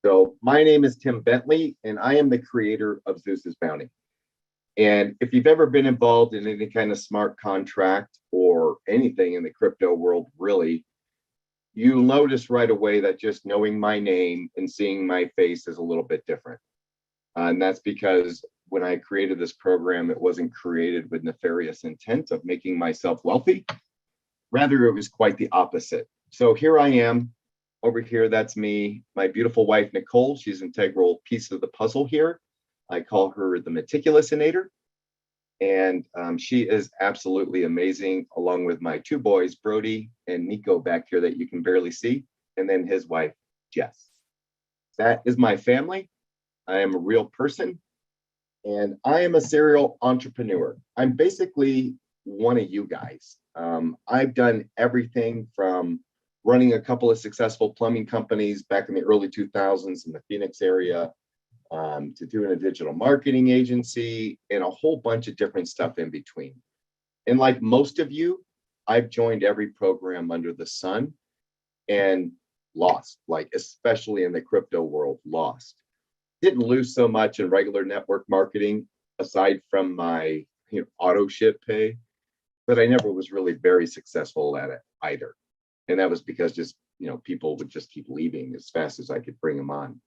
So my name is Tim Bentley, and I am the creator of Zeus's Bounty. And if you've ever been involved in any kind of smart contract or anything in the crypto world, really, you'll notice right away that just knowing my name and seeing my face is a little bit different. And that's because when I created this program, it wasn't created with nefarious intent of making myself wealthy. Rather, it was quite the opposite. So here I am. Over here, that's me, my beautiful wife, Nicole. She's an integral piece of the puzzle here. I call her the meticulousinator. And she is absolutely amazing, along with my two boys, Brody and Nico, back here that you can barely see, and then his wife, Jess. That is my family. I am a real person, and I am a serial entrepreneur. I'm basically one of you guys. I've done everything from running a couple of successful plumbing companies back in the early 2000s in the Phoenix area, to doing a digital marketing agency and a whole bunch of different stuff in between. And like most of you, I've joined every program under the sun and lost, like especially in the crypto world, lost. Didn't lose so much in regular network marketing aside from my auto ship pay, but I never was really very successful at it either. And that was because just, people would just keep leaving as fast as I could bring them on.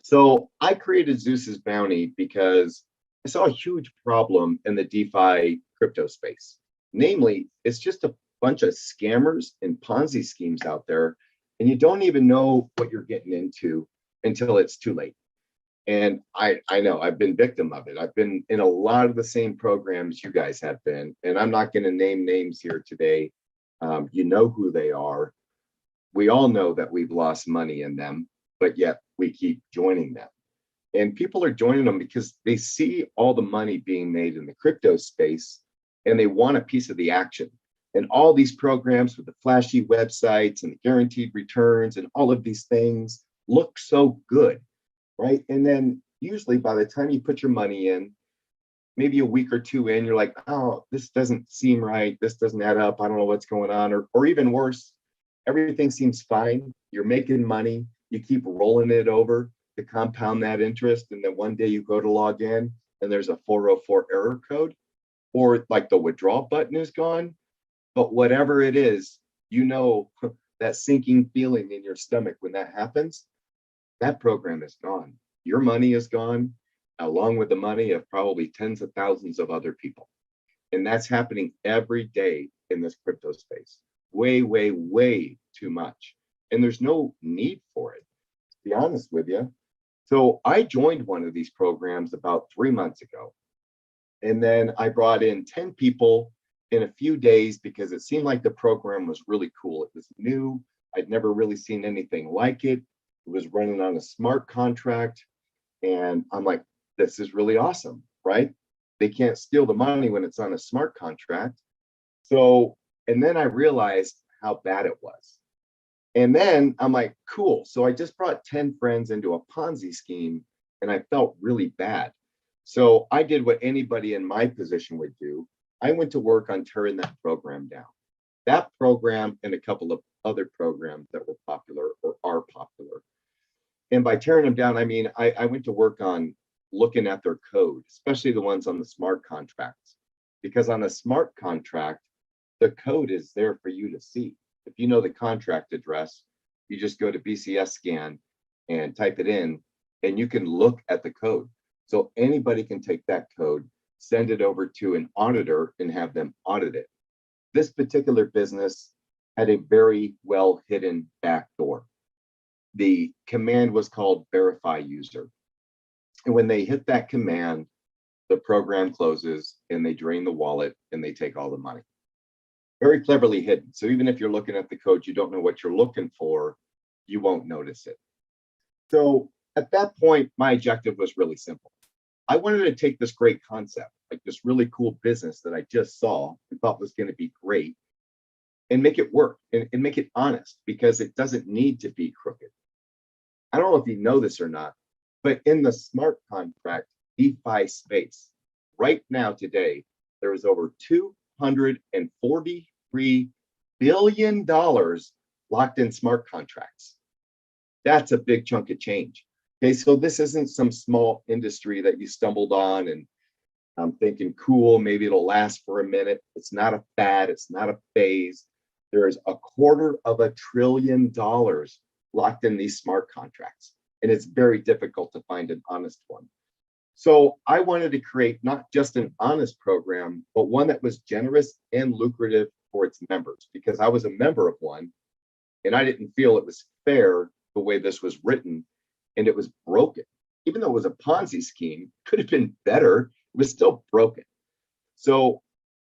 So I created Zeus's Bounty because I saw a huge problem in the DeFi crypto space. Namely, it's just a bunch of scammers and Ponzi schemes out there, and you don't even know what you're getting into until it's too late. And I know I've been victim of it. I've been in a lot of the same programs you guys have been, and I'm not going to name names here today. You know who they are. We all know that we've lost money in them, but yet we keep joining them. And people are joining them because they see all the money being made in the crypto space and they want a piece of the action. And all these programs with the flashy websites and the guaranteed returns and all of these things look so good, right? And then usually by the time you put your money in, maybe a week or two in, you're like, oh, this doesn't seem right. This doesn't add up. I don't know what's going on. Or even worse, everything seems fine. You're making money. You keep rolling it over to compound that interest. And then one day you go to log in and there's a 404 error code, or like the withdrawal button is gone. But whatever it is, that sinking feeling in your stomach when that happens, that program is gone. Your money is gone, along with the money of probably tens of thousands of other people. And that's happening every day in this crypto space. Way, way, way too much. And there's no need for it, to be honest with you. So I joined one of these programs about 3 months ago. And then I brought in 10 people in a few days because it seemed like the program was really cool. It was new. I'd never really seen anything like it. It was running on a smart contract. And I'm like, this is really awesome, right? They can't steal the money when it's on a smart contract. So, and then I realized how bad it was. And then I'm like, cool. So I just brought 10 friends into a Ponzi scheme and I felt really bad. So I did what anybody in my position would do. I went to work on tearing that program down. That program and a couple of other programs that were popular or are popular. And by tearing them down, I mean, I went to work on looking at their code, especially the ones on the smart contracts. Because on a smart contract, the code is there for you to see. If you know the contract address, you just go to BCS scan and type it in, and you can look at the code. So anybody can take that code, send it over to an auditor and have them audit it. This particular business had a very well hidden backdoor. The command was called verify user. And when they hit that command, the program closes and they drain the wallet and they take all the money. Very cleverly hidden. So even if you're looking at the code, you don't know what you're looking for, you won't notice it. So at that point, my objective was really simple. I wanted to take this great concept, like this really cool business that I just saw and thought was going to be great, and make it work and make it honest, because it doesn't need to be crooked. I don't know if you know this or not, but in the smart contract DeFi space, right now today, there is over $243 billion locked in smart contracts. That's a big chunk of change. Okay, so this isn't some small industry that you stumbled on and I'm thinking, cool, maybe it'll last for a minute. It's not a fad, it's not a phase. There is $250 billion locked in these smart contracts, and it's very difficult to find an honest one. So I wanted to create not just an honest program, but one that was generous and lucrative for its members, because I was a member of one and I didn't feel it was fair the way this was written, and it was broken. Even though it was a Ponzi scheme, could have been better, it was still broken. So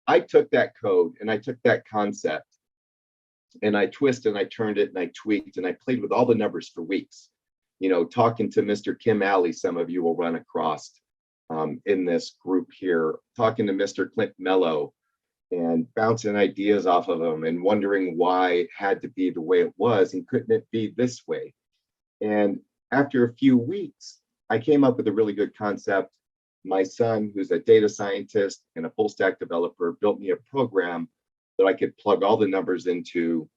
I took that code and I took that concept and I twisted and I turned it and I tweaked and I played with all the numbers for weeks. You know, talking to Mr. Kim Alley, some of you will run across in this group here, talking to Mr. Clint Mello and bouncing ideas off of him and wondering why it had to be the way it was and couldn't it be this way. And after a few weeks, I came up with a really good concept. My son, who's a data scientist and a full stack developer, built me a program that I could plug all the numbers into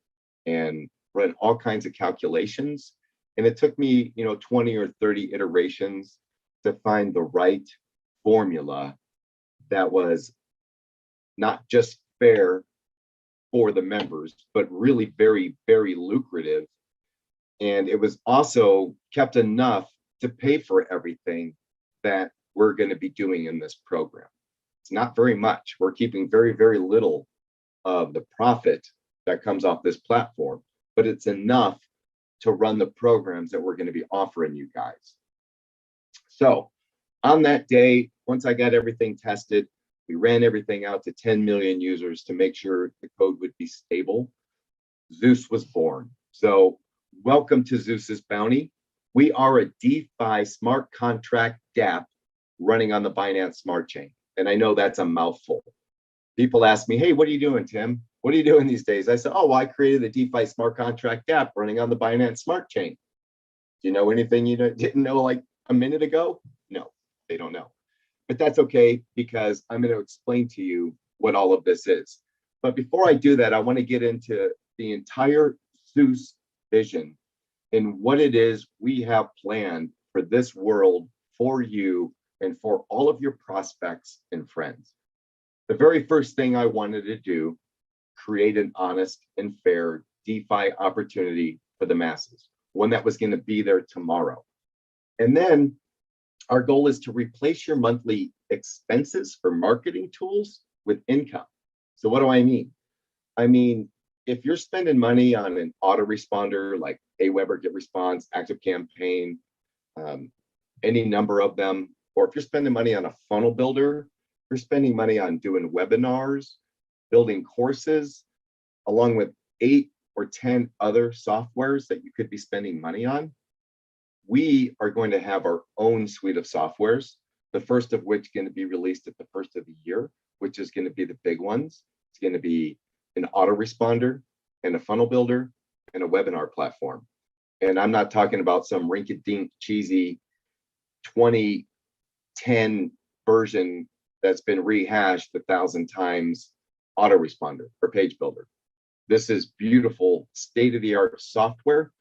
and run all kinds of calculations. And it took me, 20 or 30 iterations to find the right formula that was not just fair for the members, but really very, very lucrative. And it was also kept enough to pay for everything that we're going to be doing in this program. It's not very much. We're keeping very, very little of the profit that comes off this platform, but it's enough to run the programs that we're going to be offering you guys. So on that day, once I got everything tested, we ran everything out to 10 million users to make sure the code would be stable. Zeus was born. So welcome to Zeus's Bounty. We are a DeFi smart contract dApp running on the Binance Smart Chain. And I know that's a mouthful. People ask me, hey, what are you doing, Tim? What are you doing these days? I said, oh, well, I created a DeFi smart contract dApp running on the Binance Smart Chain. Do you know anything you didn't know like a minute ago? No, they don't know. But that's okay, because I'm going to explain to you what all of this is. But before I do that, I want to get into the entire Zeus vision and what it is we have planned for this world, for you, and for all of your prospects and friends. The very first thing I wanted to do, create an honest and fair DeFi opportunity for the masses, one that was going to be there tomorrow. And then our goal is to replace your monthly expenses for marketing tools with income. So what do I mean? I mean, if you're spending money on an autoresponder like Aweber, GetResponse, ActiveCampaign, any number of them, or if you're spending money on a funnel builder, you're spending money on doing webinars, building courses, along with 8 or 10 other softwares that you could be spending money on, we are going to have our own suite of softwares, the first of which is going to be released at the first of the year, which is going to be the big ones. It's going to be an autoresponder and a funnel builder and a webinar platform. And I'm not talking about some rinky-dink cheesy 2010 version that's been rehashed 1,000 times autoresponder or page builder. This is beautiful state-of-the-art software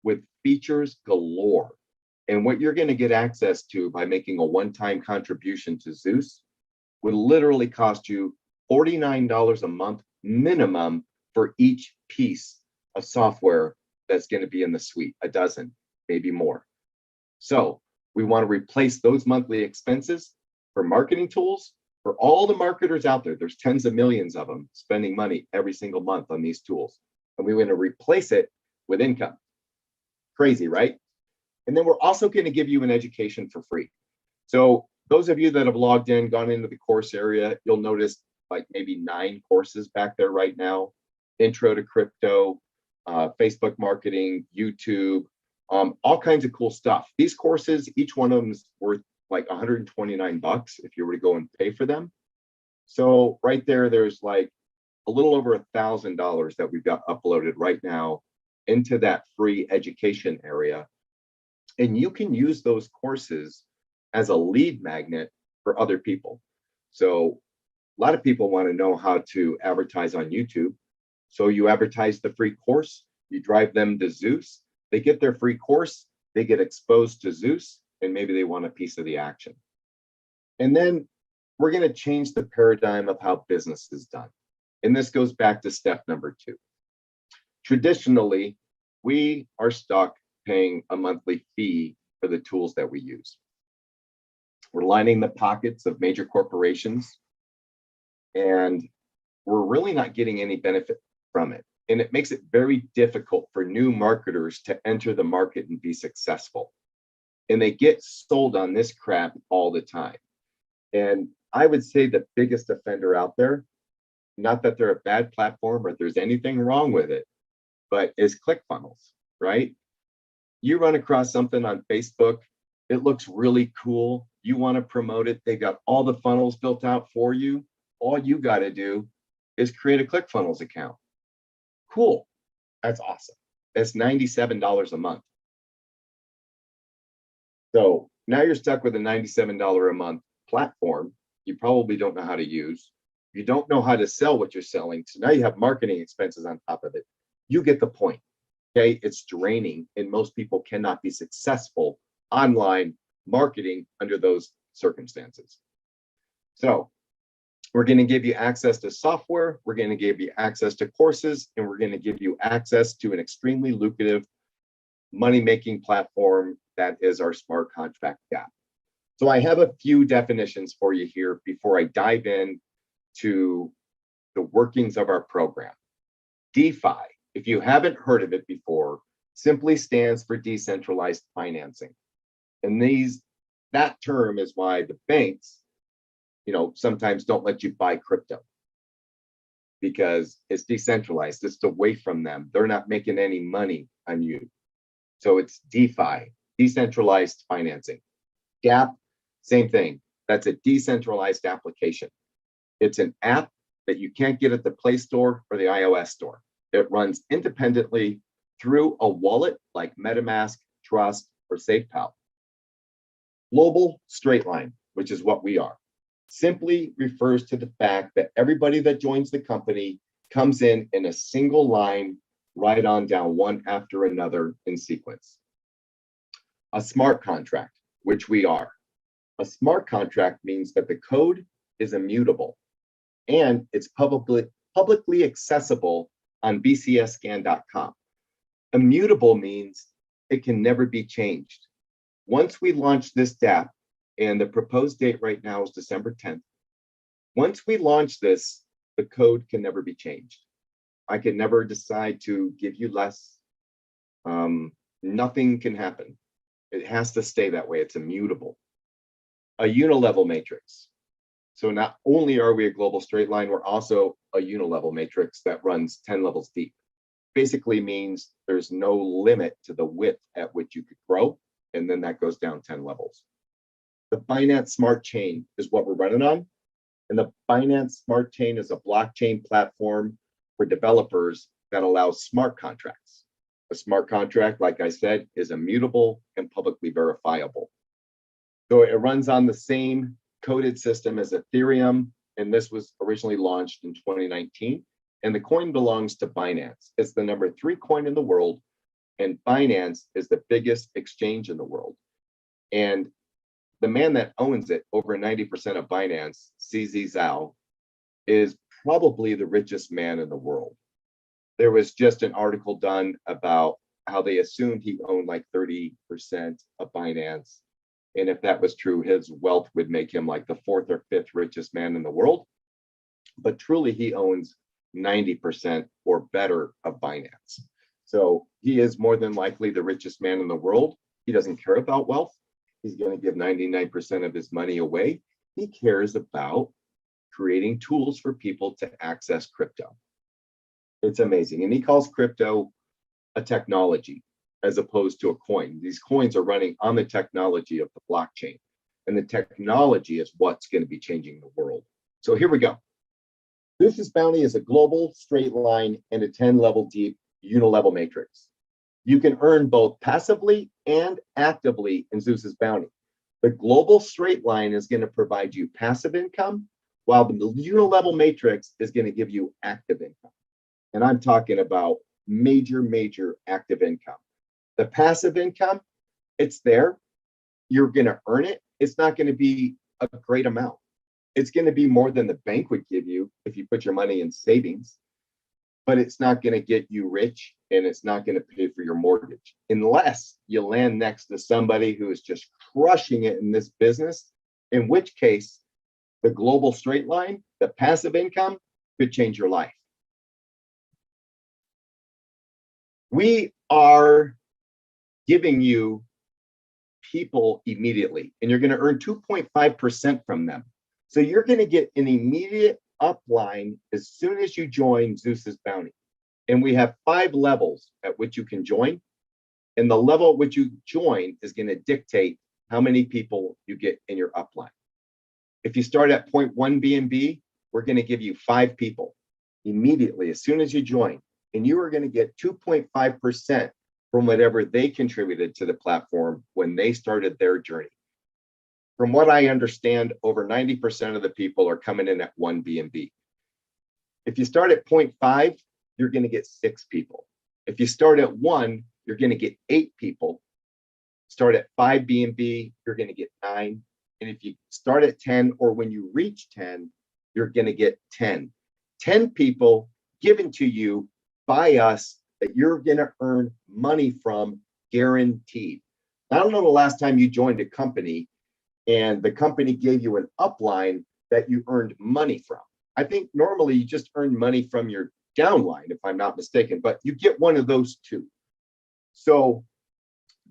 with features galore. And what you're going to get access to by making a one-time contribution to Zeus would literally cost you $49 a month minimum for each piece of software that's going to be in the suite, a dozen, maybe more. So we want to replace those monthly expenses for marketing tools for all the marketers out there. There's tens of millions of them spending money every single month on these tools. And we want to replace it with income. Crazy, right? And then we're also going to give you an education for free. So those of you that have logged in, gone into the course area, you'll notice like maybe 9 courses back there right now. Intro to crypto, Facebook marketing, YouTube, all kinds of cool stuff. These courses, each one of them is worth like 129 bucks if you were to go and pay for them. So right there, there's like a little over $1,000 that we've got uploaded right now into that free education area. And you can use those courses as a lead magnet for other people. So a lot of people want to know how to advertise on YouTube. So you advertise the free course, you drive them to Zeus, They get their free course, they get exposed to Zeus, and maybe they want a piece of the action. And then we're going to change the paradigm of how business is done. And this goes back to step number 2. Traditionally, we are stuck paying a monthly fee for the tools that we use. We're lining the pockets of major corporations, and we're really not getting any benefit from it. And it makes it very difficult for new marketers to enter the market and be successful. And they get sold on this crap all the time. And I would say the biggest offender out there, not that they're a bad platform or there's anything wrong with it, but is ClickFunnels, right? You run across something on Facebook, it looks really cool. You want to promote it. They got all the funnels built out for you. All you got to do is create a ClickFunnels account. Cool. That's awesome. That's $97 a month. So now you're stuck with a $97 a month platform you probably don't know how to use. You don't know how to sell what you're selling. So now you have marketing expenses on top of it. You get the point. Okay. It's draining, and most people cannot be successful online marketing under those circumstances. So we're going to give you access to software. We're going to give you access to courses, and we're going to give you access to an extremely lucrative money-making platform that is our smart contract gap. So I have a few definitions for you here before I dive in to the workings of our program. DeFi, if you haven't heard of it before, simply stands for decentralized financing. And that term is why the banks, sometimes don't let you buy crypto, because it's decentralized. It's away from them. They're not making any money on you. So it's DeFi, decentralized financing. Gap, same thing. That's a decentralized application. It's an app that you can't get at the Play Store or the iOS store. It runs independently through a wallet like Metamask, Trust, or Safepal. Global straight line, which is what we are, simply refers to the fact that everybody that joins the company comes in a single line, right on down one after another in sequence. A smart contract, which we are. A smart contract means that the code is immutable and it's publicly accessible on bcsscan.com. Immutable means it can never be changed. Once we launch this DApp, and the proposed date right now is December 10th, once we launch this, the code can never be changed. I can never decide to give you less. Nothing can happen. It has to stay that way. It's immutable. A unilevel matrix. So not only are we a global straight line, we're also a unilevel matrix that runs 10 levels deep. Basically means there's no limit to the width at which you could grow, and then that goes down 10 levels. The Binance Smart Chain is what we're running on, and the Binance Smart Chain is a blockchain platform for developers that allows smart contracts. A smart contract, like I said, is immutable and publicly verifiable. So it runs on the same coded system as Ethereum, and this was originally launched in 2019. And the coin belongs to Binance. It's the number 3 coin in the world, and Binance is the biggest exchange in the world. And the man that owns it, over 90% of Binance, CZ Zhao, is probably the richest man in the world. There was just an article done about how they assumed he owned like 30% of Binance. And if that was true, his wealth would make him like the 4th or 5th richest man in the world. But truly, he owns 90% or better of Binance. So he is more than likely the richest man in the world. He doesn't care about wealth. He's going to give 99% of his money away. He cares about creating tools for people to access crypto. It's amazing. And he calls crypto a technology as opposed to a coin. These coins are running on the technology of the blockchain. And the technology is what's going to be changing the world. So here we go. Zeus Bounty is a global straight line and a 10-level deep unilevel matrix. You can earn both passively and actively in Zeus Bounty. The global straight line is going to provide you passive income, while the unilevel matrix is going to give you active income. And I'm talking about major active income. The passive income, it's there. You're going to earn it. It's not going to be a great amount. It's going to be more than the bank would give you if you put your money in savings, but it's not going to get you rich, and it's not going to pay for your mortgage unless you land next to somebody who is just crushing it in this business, in which case the global straight line, the passive income, could change your life. We are giving you people immediately, and you're going to earn 2.5% from them. So you're going to get an immediate upline as soon as you join Zeus's Bounty. And we have 5 levels at which you can join. And the level at which you join is going to dictate how many people you get in your upline. If you start at 0.1 BNB, we're going to give you 5 people immediately as soon as you join. And you are going to get 2.5% from whatever they contributed to the platform when they started their journey. From what I understand, over 90% of the people are coming in at 1 BNB. If you start at 0.5, you're going to get 6 people. If you start at 1, you're going to get 8 people. Start at 5 BNB, you're going to get 9. And if you start at 10, or when you reach 10, you're going to get 10. 10 people given to you by us that you're going to earn money from, guaranteed. I don't know the last time you joined a company and the company gave you an upline that you earned money from. I think normally you just earn money from your downline, if I'm not mistaken, but you get one of those 2. So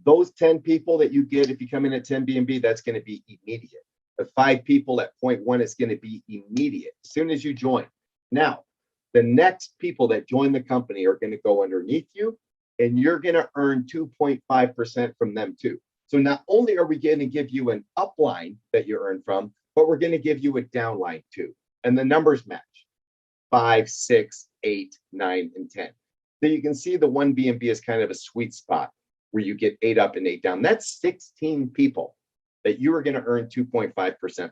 those 10 people that you get if you come in at 10 BNB, that's going to be immediate. The 5 people at 0.1, it's going to be immediate as soon as you join. Now, the next people that join the company are going to go underneath you, and you're going to earn 2.5% from them too. So not only are we going to give you an upline that you earn from, but we're going to give you a downline too. And the numbers match: 5, 6, 8, 9, and 10. So you can see the 1 BNB is kind of a sweet spot where you get 8 up and 8 down. That's 16 people that you are going to earn 2.5%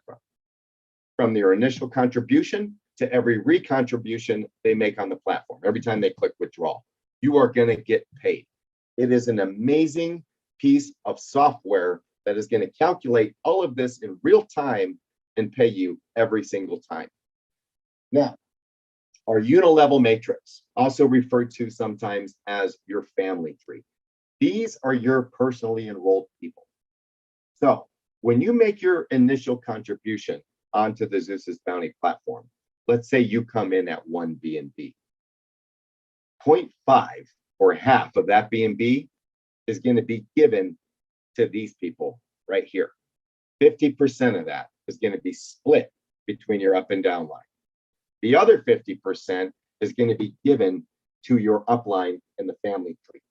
from their initial contribution to every recontribution they make on the platform. Every time they click withdraw, you are going to get paid. It is an amazing piece of software that is going to calculate all of this in real time and pay you every single time. Now, our unilevel matrix, also referred to sometimes as your family tree. These are your personally enrolled people. So when you make your initial contribution onto the Zeus's Bounty platform, let's say you come in at 1 BNB, 0.5 or half of that BNB is going to be given to these people right here. 50% of that is going to be split between your up and down line. The other 50% is going to be given to your upline in the family tree.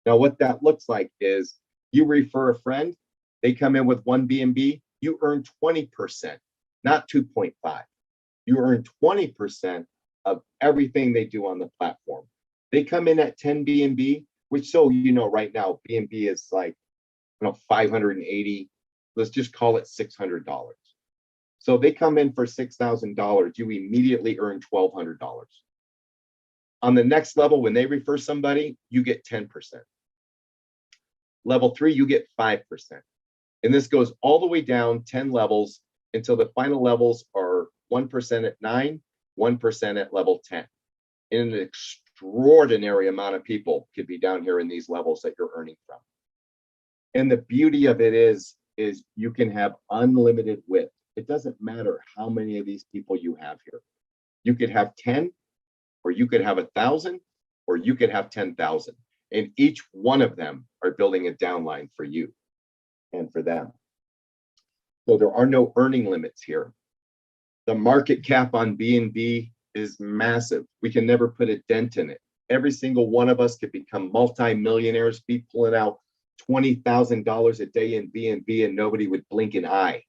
Now, what that looks like is you refer a friend, they come in with 1 BNB, you earn 20%, not 2.5. You earn 20% of everything they do on the platform. They come in at 10 BNB, which, so you know, right now, BNB is like, 580, let's just call it $600. So they come in for $6,000, you immediately earn $1,200. On the next level, when they refer somebody, you get 10%. Level 3, you get 5%. And this goes all the way down 10 levels until the final levels are 1% at 9, 1% at level 10. And an extraordinary amount of people could be down here in these levels that you're earning from. And the beauty of it is you can have unlimited width. It doesn't matter how many of these people you have here. You could have 10, or you could have 1,000, or you could have 10,000. And each one of them are building a downline for you and for them. So there are no earning limits here. The market cap on BNB is massive. We can never put a dent in it. Every single one of us could become multi-millionaires, be pulling out $20,000 a day in BNB, and nobody would blink an eye.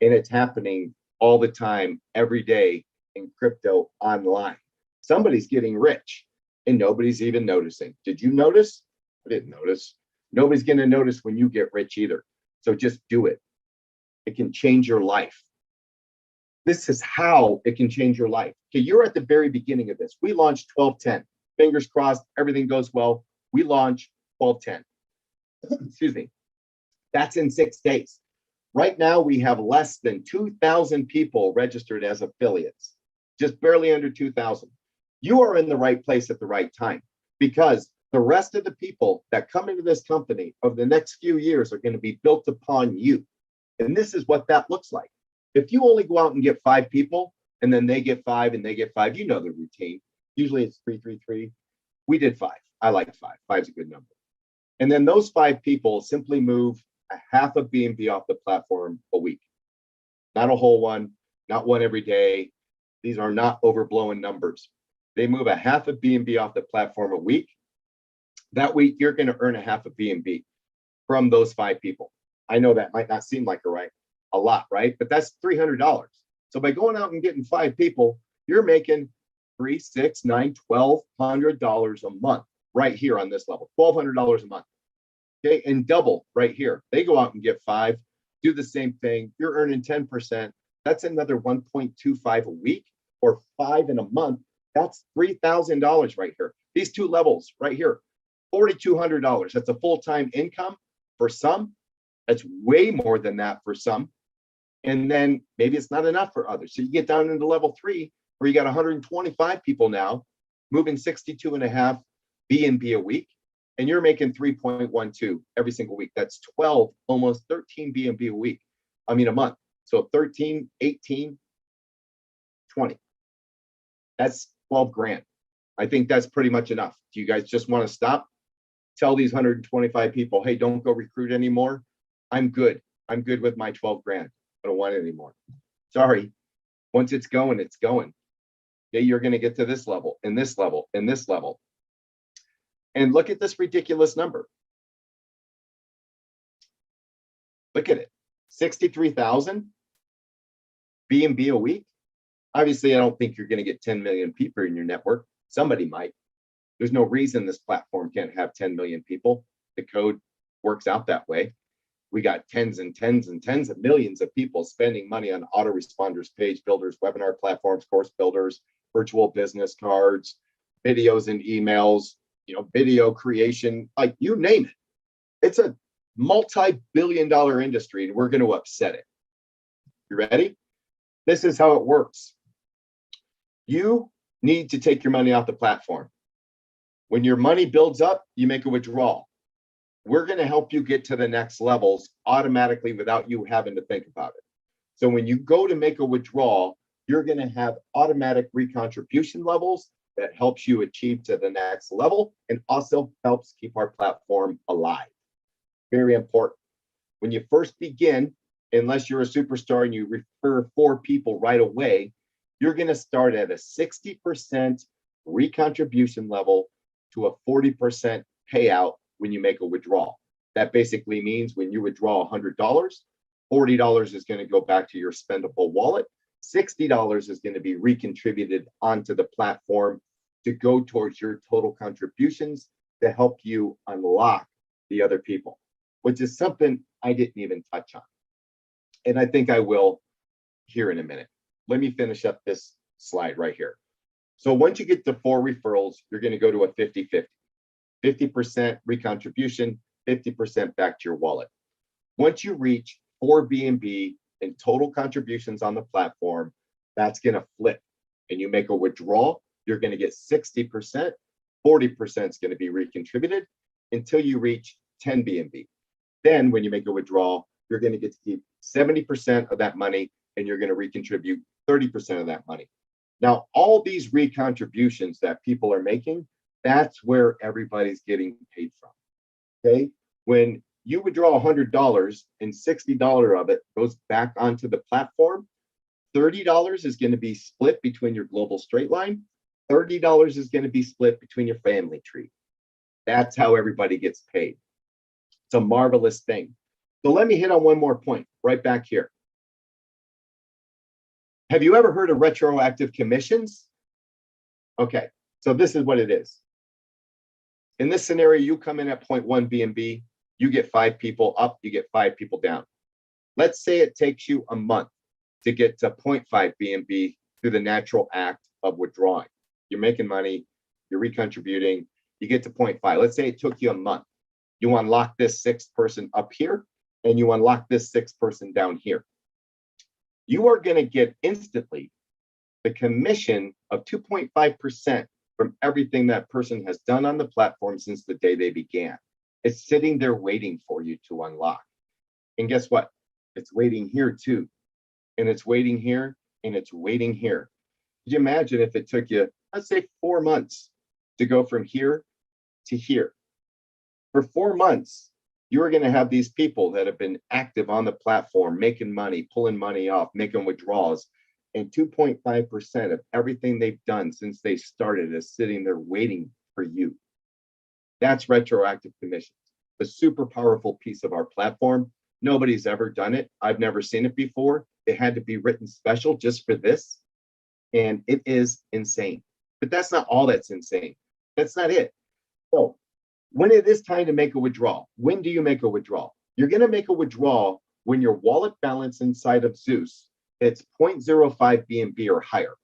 And it's happening all the time, every day in crypto online. Somebody's getting rich and nobody's even noticing. Did you notice? I didn't notice. Nobody's going to notice when you get rich either. So just do it. It can change your life. This is how it can change your life. Okay, you're at the very beginning of this. We launched 12/10. Fingers crossed, everything goes well. We launch 12/10. excuse me, that's in 6 days. Right now, we have less than 2,000 people registered as affiliates, just barely under 2,000. You are in the right place at the right time, because the rest of the people that come into this company over the next few years are going to be built upon you. And this is what that looks like. If you only go out and get 5 people, and then they get 5 and they get 5, you know the routine. Usually it's 3, 3, 3. We did 5. I like 5. 5's a good number. And then those 5 people simply move a half of BNB off the platform a week. Not a whole one, not one every day. These are not overblowing numbers. They move a half of BNB off the platform a week. That week, you're going to earn a half of BNB from those 5 people. I know that might not seem like a lot, right? But that's $300. So by going out and getting 5 people, you're making $3, $6, $9, $1,200 a month right here on this level, $1,200 a month. Okay, and double right here. They go out and get 5, do the same thing. You're earning 10%. That's another 1.25 a week, or 5 in a month. That's $3,000 right here. These 2 levels right here, $4,200. That's a full-time income for some. That's way more than that for some. And then maybe it's not enough for others. So you get down into level 3, where you got 125 people now moving 62.5 BNB a week, and you're making 3.12 every single week. That's 12, almost 13 BNB a week. I mean, a month. So 13, 18, 20. That's 12 grand. I think that's pretty much enough. Do you guys just want to stop? Tell these 125 people, hey, don't go recruit anymore. I'm good. I'm good with my 12 grand. I don't want it anymore. Sorry. Once it's going, it's going. Yeah, you're going to get to this level, and this level, and this level. And look at this ridiculous number. Look at it. 63,000 BNB a week. Obviously, I don't think you're going to get 10 million people in your network. Somebody might. There's no reason this platform can't have 10 million people. The code works out that way. We got tens and tens and tens of millions of people spending money on autoresponders, page builders, webinar platforms, course builders, virtual business cards, videos and emails, video creation, like you name it. It's a multi-billion-dollar industry, and we're going to upset it. You ready? This is how it works. You need to take your money off the platform. When your money builds up, you make a withdrawal. We're going to help you get to the next levels automatically without you having to think about it. So when you go to make a withdrawal, you're going to have automatic recontribution levels that helps you achieve to the next level, and also helps keep our platform alive. Very important. When you first begin, unless you're a superstar and you refer 4 people right away, you're going to start at a 60% recontribution level to a 40% payout when you make a withdrawal. That basically means when you withdraw $100, $40 is going to go back to your spendable wallet. $60 is going to be recontributed onto the platform to go towards your total contributions to help you unlock the other people, which is something I didn't even touch on. And I think I will here in a minute. Let me finish up this slide right here. So once you get to 4 referrals, you're going to go to a 50-50. 50% recontribution, 50% back to your wallet. Once you reach 4 BNB in total contributions on the platform, that's going to flip. And you make a withdrawal, you're going to get 60%, 40% is going to be recontributed until you reach 10 BNB. Then when you make a withdrawal, you're going to get to keep 70% of that money, and you're going to recontribute 30% of that money. Now, all these recontributions that people are making, that's where everybody's getting paid from. Okay? When you withdraw $100 and $60 of it goes back onto the platform, $30 is going to be split between your global straight line. $30 is going to be split between your family tree. That's how everybody gets paid. It's a marvelous thing. So let me hit on one more point right back here. Have you ever heard of retroactive commissions? Okay, so this is what it is. In this scenario, you come in at 0.1 BNB, you get 5 people up, you get 5 people down. Let's say it takes you a month to get to 0.5 BNB through the natural act of withdrawing. You're making money, you're recontributing, you get to 0.5. Let's say it took you a month. You unlock this sixth person up here, and you unlock this sixth person down here. You are going to get instantly the commission of 2.5% from everything that person has done on the platform since the day they began. It's sitting there waiting for you to unlock. And guess what? It's waiting here too. And it's waiting here, and it's waiting here. Could you imagine if it took you, let's say, 4 months to go from here to here? For 4 months, you're going to have these people that have been active on the platform, making money, pulling money off, making withdrawals, and 2.5% of everything they've done since they started is sitting there waiting for you. That's retroactive commissions, a super powerful piece of our platform. Nobody's ever done it. I've never seen it before. It had to be written special just for this, and it is insane. But that's not all that's insane. That's not it. So when it is time to make a withdrawal, when do you make a withdrawal? You're going to make a withdrawal when your wallet balance inside of Zeus, it's 0.05 BNB or higher.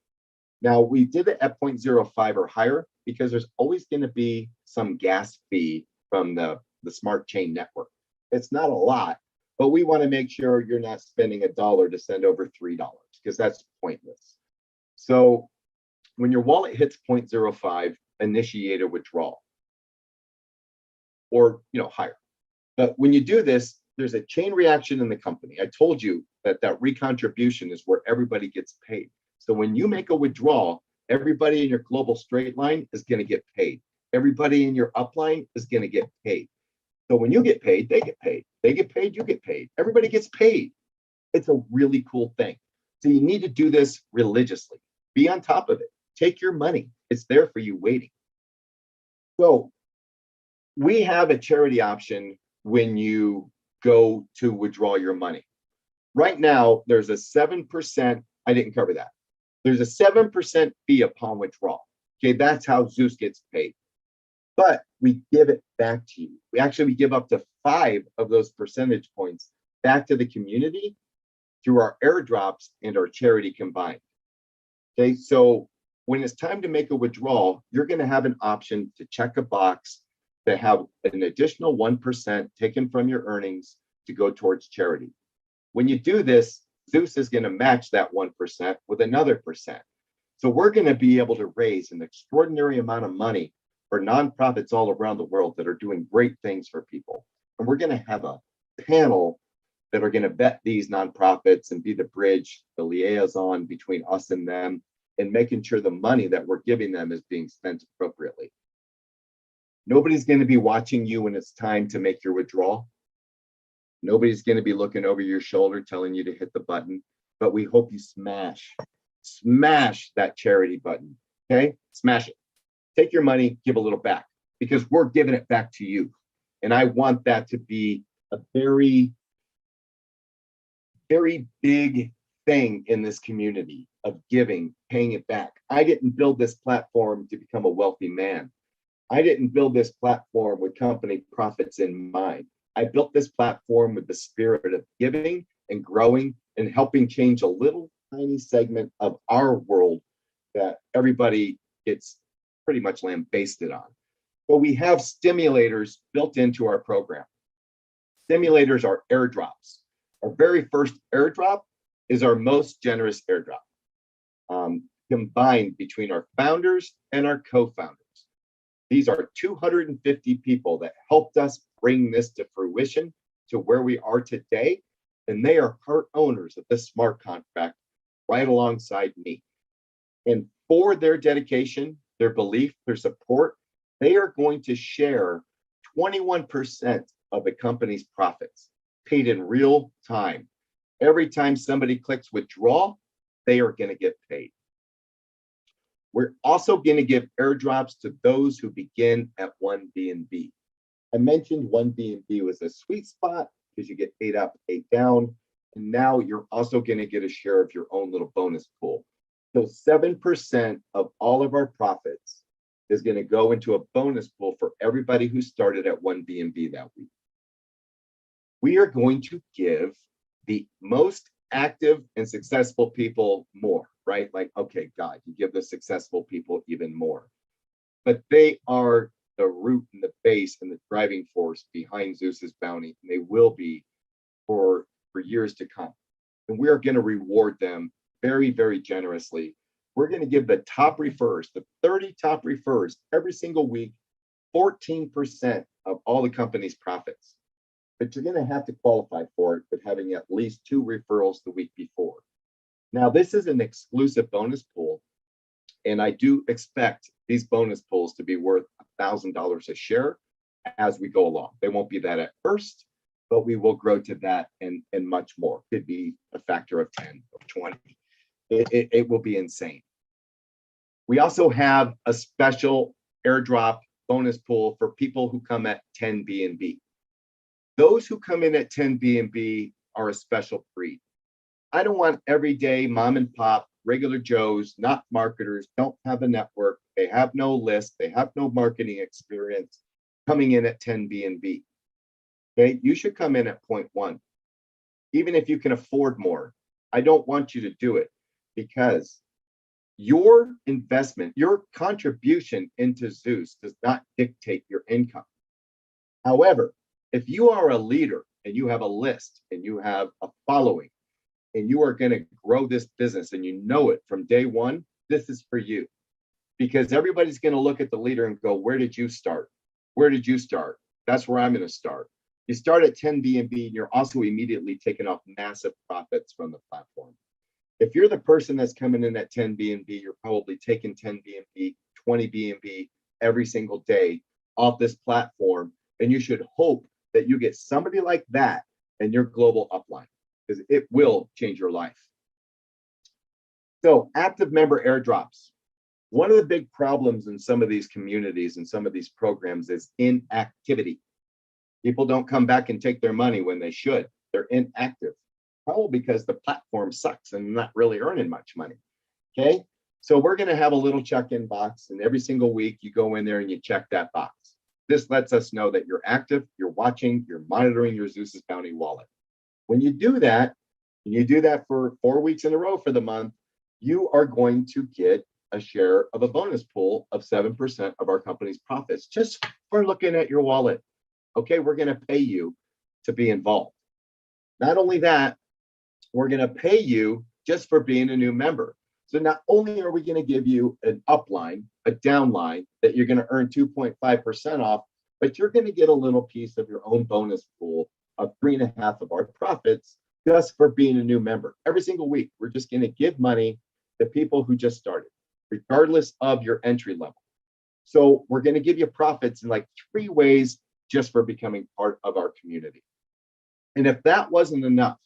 Now, we did it at 0.05 or higher because there's always going to be some gas fee from the smart chain network. It's not a lot, but we want to make sure you're not spending $1 to send over $3 because that's pointless. So when your wallet hits 0.05, initiate a withdrawal or higher. But when you do this, there's a chain reaction in the company. I told you that recontribution is where everybody gets paid. So when you make a withdrawal, everybody in your global straight line is going to get paid. Everybody in your upline is going to get paid. So when you get paid, they get paid. They get paid, you get paid. Everybody gets paid. It's a really cool thing. So you need to do this religiously. Be on top of it. Take your money. It's there for you waiting. So we have a charity option when you go to withdraw your money. Right now, there's a 7%, I didn't cover that. There's a 7% fee upon withdrawal. Okay, that's how Zeus gets paid. But we give it back to you. We give up to 5 of those percentage points back to the community through our airdrops and our charity combined. Okay, so when it's time to make a withdrawal, you're going to have an option to check a box to have an additional 1% taken from your earnings to go towards charity. When you do this, Zeus is going to match that 1% with another percent. So we're going to be able to raise an extraordinary amount of money for nonprofits all around the world that are doing great things for people. And we're going to have a panel that are going to vet these nonprofits and be the bridge, the liaison between us and them, and making sure the money that we're giving them is being spent appropriately. Nobody's going to be watching you when it's time to make your withdrawal. Nobody's going to be looking over your shoulder telling you to hit the button, but we hope you smash that charity button, okay? Smash it. Take your money, give a little back, because we're giving it back to you. And I want that to be a very, very big thing in this community of giving, paying it back. I didn't build this platform to become a wealthy man. I didn't build this platform with company profits in mind. I built this platform with the spirit of giving and growing and helping change a little tiny segment of our world that everybody gets pretty much lambasted on. But we have stimulators built into our program. Stimulators are airdrops. Our very first airdrop is our most generous airdrop, combined between our founders and our co-founders. These are 250 people that helped us bring this to fruition to where we are today, and they are part owners of this smart contract right alongside me. And for their dedication, their belief, their support, they are going to share 21% of the company's profits, paid in real time. Every time somebody clicks withdraw, they are going to get paid. We're also going to give airdrops to those who begin at 1 BNB. I mentioned 1 BNB was a sweet spot because you get 8 up, 8 down. And now you're also going to get a share of your own little bonus pool. So 7% of all of our profits is going to go into a bonus pool for everybody who started at 1 BNB that week. We are going to give the most active and successful people more, right? Like, okay, God, you give the successful people even more. But they are the root and the base and the driving force behind Zeus's Bounty, and they will be for years to come. And we are going to reward them very, very generously. We're going to give the top refers, the 30 top refers every single week, 14% of all the company's profits. But you're going to have to qualify for it with having at least 2 referrals the week before. Now, this is an exclusive bonus pool, and I do expect these bonus pools to be worth $1,000 a share as we go along. They won't be that at first, but we will grow to that and much more. Could be a factor of 10 or 20. It will be insane. We also have a special airdrop bonus pool for people who come at 10 BNB. Those who come in at 10 BNB are a special breed. I don't want everyday mom and pop, regular Joes, not marketers, don't have a network, they have no list, they have no marketing experience, coming in at 10 BNB. Okay, you should come in at 0.1. Even if you can afford more, I don't want you to do it because your investment, your contribution into Zeus does not dictate your income. However, if you are a leader and you have a list and you have a following and you are going to grow this business and you know it from day one, this is for you. Because everybody's going to look at the leader and go, where did you start? Where did you start? That's where I'm going to start. You start at 10 BNB and you're also immediately taking off massive profits from the platform. If you're the person that's coming in at 10 BNB, you're probably taking 10 BNB, 20 BNB every single day off this platform. And you should hope that you get somebody like that in your global upline, because it will change your life. So active member airdrops. One of the big problems in some of these communities and some of these programs is inactivity. People don't come back and take their money when they should. They're inactive, probably because the platform sucks and not really earning much money. Okay, so we're going to have a little check-in box, and every single week you go in there and you check that box. This lets us know that you're active, you're watching, you're monitoring your Zeus's Bounty wallet. When you do that, and you do that for 4 weeks in a row for the month, you are going to get a share of a bonus pool of 7% of our company's profits just for looking at your wallet. Okay, we're going to pay you to be involved. Not only that, we're going to pay you just for being a new member. So not only are we going to give you an upline, a downline that you're going to earn 2.5% off, but you're going to get a little piece of your own bonus pool of 3.5% of our profits just for being a new member. Every single week, we're just going to give money to people who just started, regardless of your entry level. So we're going to give you profits in like 3 ways just for becoming part of our community. And if that wasn't enough,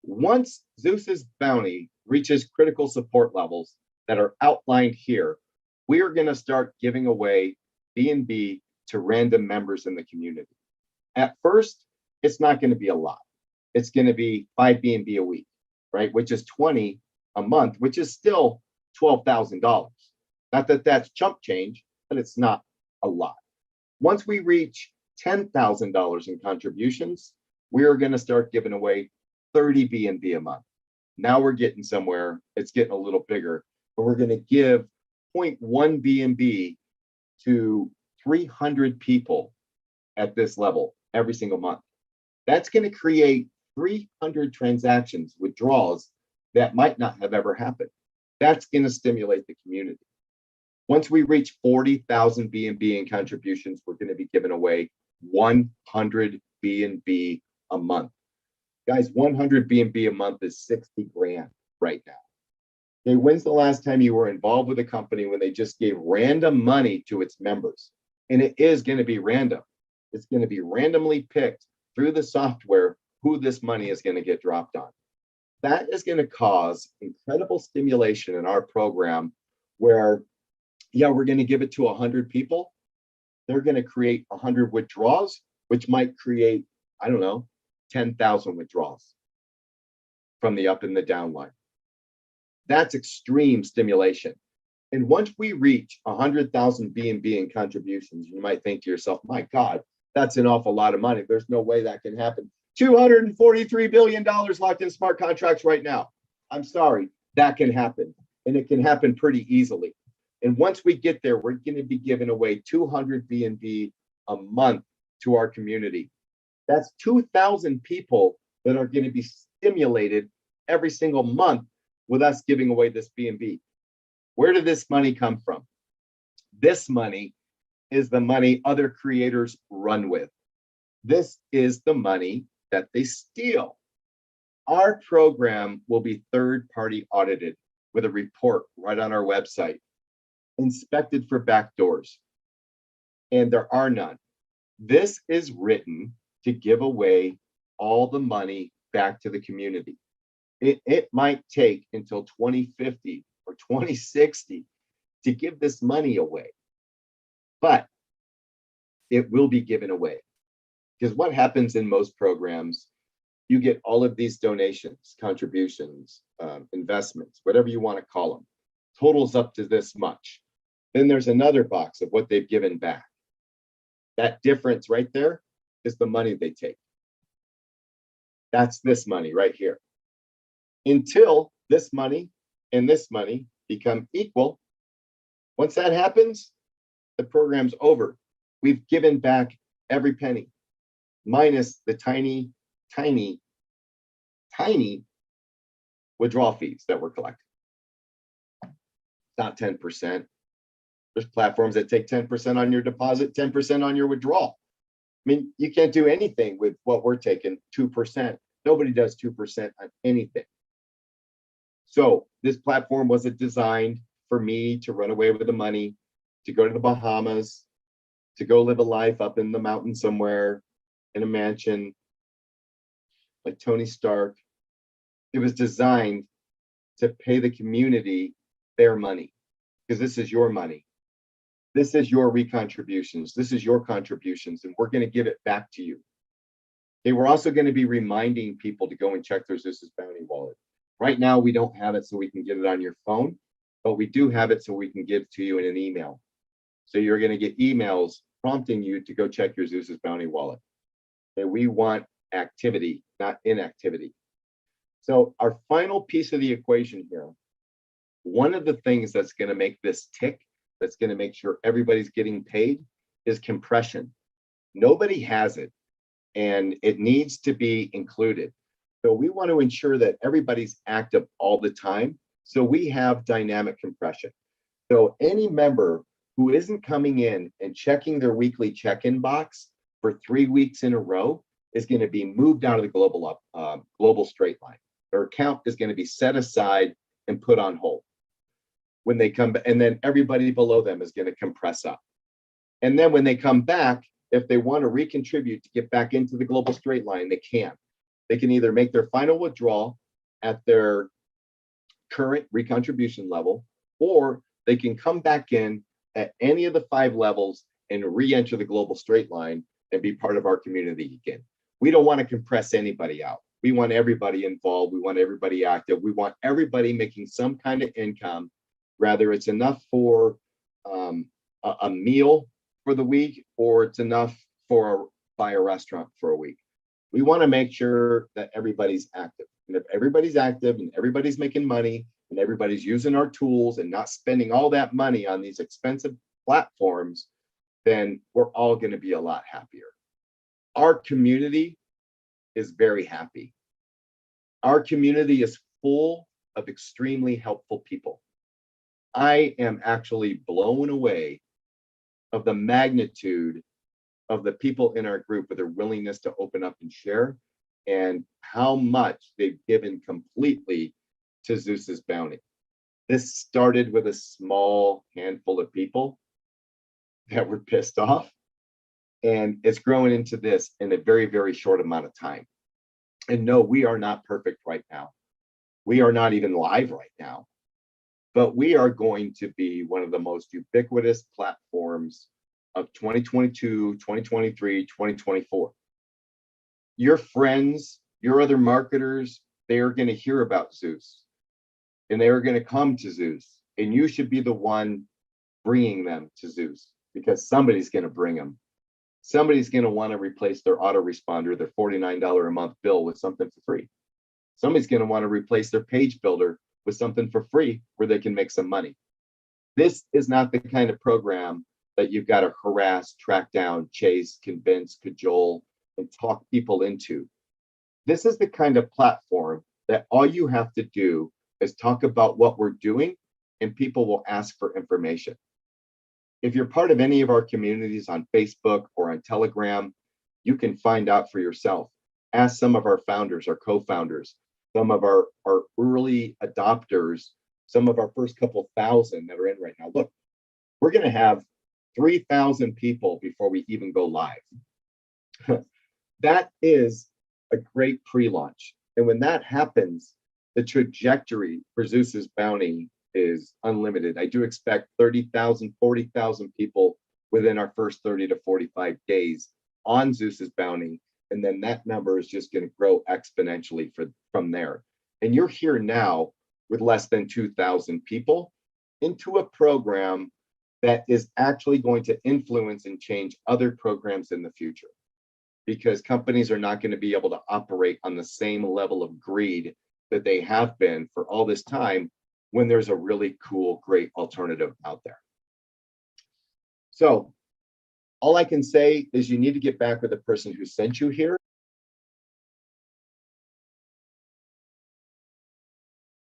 once Zeus's Bounty reaches critical support levels that are outlined here, we are going to start giving away BNB to random members in the community. At first, it's not going to be a lot. It's going to be 5 BNB a week, right? Which is 20 a month, which is still $12,000. Not that that's chump change, but it's not a lot. Once we reach $10,000 in contributions, we are going to start giving away 30 BNB a month. Now we're getting somewhere. It's getting a little bigger, but we're going to give 0.1 BNB to 300 people at this level every single month. That's going to create 300 transactions, withdrawals that might not have ever happened. That's going to stimulate the community. Once we reach 40,000 BNB in contributions, we're going to be giving away 100 BNB a month. Guys, 100 BNB a month is 60 grand right now. Okay, when's the last time you were involved with a company when they just gave random money to its members? And it is going to be random. It's going to be randomly picked through the software who this money is going to get dropped on. That is going to cause incredible stimulation in our program where, yeah, we're going to give it to 100 people. They're going to create 100 withdrawals, which might create, I don't know, 10,000 withdrawals from the up and the down line. That's extreme stimulation. And once we reach 100,000 BNB in contributions, you might think to yourself, my God, that's an awful lot of money. There's no way that can happen. $243 billion locked in smart contracts right now. I'm sorry, that can happen. And it can happen pretty easily. And once we get there, we're going to be giving away 200 BNB a month to our community. That's 2,000 people that are going to be stimulated every single month with us giving away this BNB. Where did this money come from? This money is the money other creators run with. This is the money that they steal. Our program will be third-party audited with a report right on our website, inspected for backdoors, and there are none. This is written to give away all the money back to the community. It might take until 2050 or 2060 to give this money away, but it will be given away. Because what happens in most programs, you get all of these donations, contributions, investments, whatever you want to call them, totals up to this much. Then there's another box of what they've given back. That difference right there is the money they take. That's this money right here. Until this money and this money become equal, once that happens, the program's over. We've given back every penny, minus the tiny, tiny, tiny withdrawal fees that we're collecting. Not 10%. There's platforms that take 10% on your deposit, 10% on your withdrawal. I mean, you can't do anything with what we're taking, 2%. Nobody does 2% on anything. So this platform wasn't designed for me to run away with the money, to go to the Bahamas, to go live a life up in the mountains somewhere in a mansion like Tony Stark. It was designed to pay the community their money, because this is your money. This is your recontributions. This is your contributions, and we're going to give it back to you. Okay, we're also going to be reminding people to go and check their Zeus Bounty wallet. Right now, we don't have it so we can get it on your phone, but we do have it so we can give to you in an email. So you're going to get emails prompting you to go check your Zeus Bounty wallet. And we want activity, not inactivity. So our final piece of the equation here, one of the things that's going to make this tick, that's going to make sure everybody's getting paid, is compression. Nobody has it, and it needs to be included. So we want to ensure that everybody's active all the time. So we have dynamic compression. So any member who isn't coming in and checking their weekly check-in box for 3 weeks in a row is going to be moved out of the global straight line. Their account is going to be set aside and put on hold. When they come back, and then everybody below them is going to compress up. And then when they come back, if they want to recontribute to get back into the global straight line, they can. They can either make their final withdrawal at their current recontribution level, or they can come back in at any of the 5 levels and re-enter the global straight line and be part of our community again. We don't want to compress anybody out. We want everybody involved. We want everybody active. We want everybody making some kind of income, whether it's enough for a meal for the week or it's enough for buy a restaurant for a week. We want to make sure that everybody's active. And if everybody's active and everybody's making money and everybody's using our tools and not spending all that money on these expensive platforms, then we're all going to be a lot happier. Our community is very happy. Our community is full of extremely helpful people. I am actually blown away of the magnitude of the people in our group with their willingness to open up and share, and how much they've given completely to Zeus's Bounty. This started with a small handful of people that were pissed off, and it's grown into this in a very, very short amount of time. And no, we are not perfect right now. We are not even live right now, but we are going to be one of the most ubiquitous platforms of 2022, 2023, 2024. Your friends, your other marketers, they are going to hear about Zeus and they are going to come to Zeus, and you should be the one bringing them to Zeus, because somebody's going to bring them. Somebody's going to want to replace their autoresponder, their $49 a month bill, with something for free. Somebody's going to want to replace their page builder with something for free where they can make some money. This is not the kind of program that you've got to harass, track down, chase, convince, cajole, and talk people into. This is the kind of platform that all you have to do is talk about what we're doing, and people will ask for information. If you're part of any of our communities on Facebook or on Telegram, you can find out for yourself. Ask some of our founders, our co-founders, some of our early adopters, some of our first couple thousand that are in right now. Look, we're going to have 3,000 people before we even go live. That is a great pre-launch. And when that happens, the trajectory for Zeus's Bounty is unlimited. I do expect 30,000, 40,000 people within our first 30 to 45 days on Zeus's Bounty. And then that number is just going to grow exponentially from there. And you're here now with less than 2,000 people into a program that is actually going to influence and change other programs in the future, because companies are not going to be able to operate on the same level of greed that they have been for all this time when there's a really cool, great alternative out there. So all I can say is you need to get back with the person who sent you here